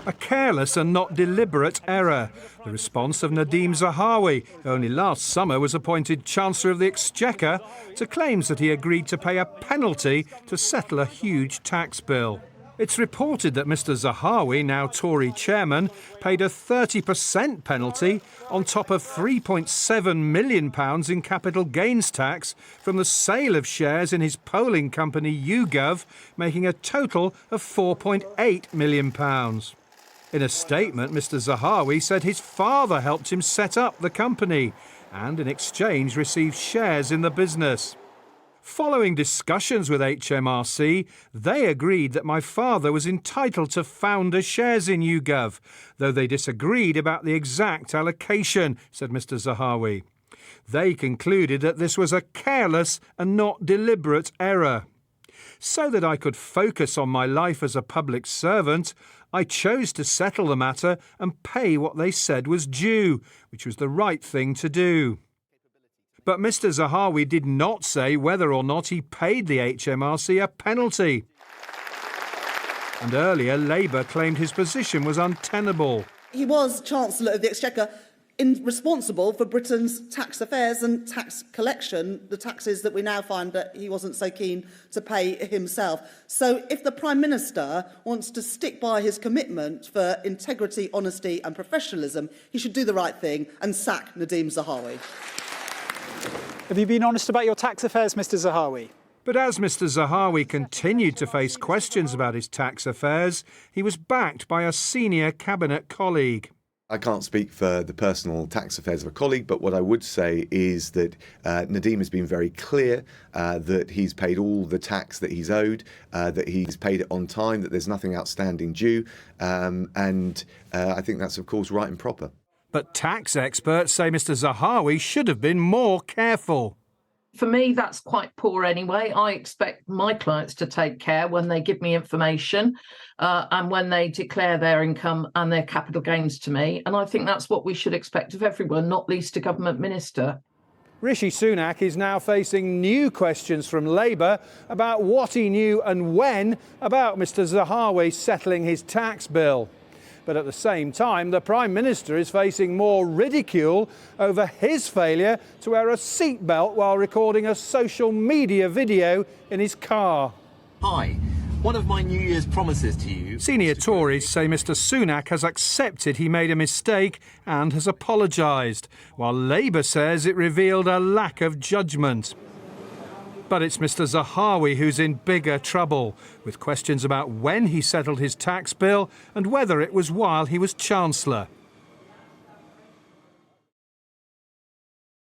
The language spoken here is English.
A careless and not deliberate error. The response of Nadhim Zahawi, who only last summer was appointed Chancellor of the Exchequer, to claims that he agreed to pay a penalty to settle a huge tax bill. It's reported that Mr Zahawi, now Tory chairman, paid a 30% penalty on top of £3.7 million in capital gains tax from the sale of shares in his polling company YouGov, making a total of £4.8 million. In a statement, Mr Zahawi said his father helped him set up the company and in exchange received shares in the business. Following discussions with HMRC, they agreed that my father was entitled to founder shares in YouGov, though they disagreed about the exact allocation, said Mr Zahawi. They concluded that this was a careless and not deliberate error. So that I could focus on my life as a public servant, I chose to settle the matter and pay what they said was due, which was the right thing to do. But Mr Zahawi did not say whether or not he paid the HMRC a penalty. And earlier, Labour claimed his position was untenable. He was Chancellor of the Exchequer, responsible for Britain's tax affairs and tax collection, the taxes that we now find that he wasn't so keen to pay himself. So if the Prime Minister wants to stick by his commitment for integrity, honesty and professionalism, he should do the right thing and sack Nadhim Zahawi. Have you been honest about your tax affairs, Mr Zahawi? But as Mr Zahawi continued to face questions about his tax affairs, he was backed by a senior cabinet colleague. I can't speak for the personal tax affairs of a colleague, but what I would say is that Nadhim has been very clear that he's paid all the tax that he's owed, that he's paid it on time, that there's nothing outstanding due, and I think that's, of course, right and proper. But tax experts say Mr Zahawi should have been more careful. For me, that's quite poor anyway. I expect my clients to take care when they give me information and when they declare their income and their capital gains to me. And I think that's what we should expect of everyone, not least a government minister. Rishi Sunak is now facing new questions from Labour about what he knew and when about Mr Zahawi settling his tax bill. But at the same time, the Prime Minister is facing more ridicule over his failure to wear a seatbelt while recording a social media video in his car. Hi, one of my New Year's promises to you... Senior Tories say Mr Sunak has accepted he made a mistake and has apologised, while Labour says it revealed a lack of judgment. But it's Mr Zahawi who's in bigger trouble, with questions about when he settled his tax bill and whether it was while he was Chancellor.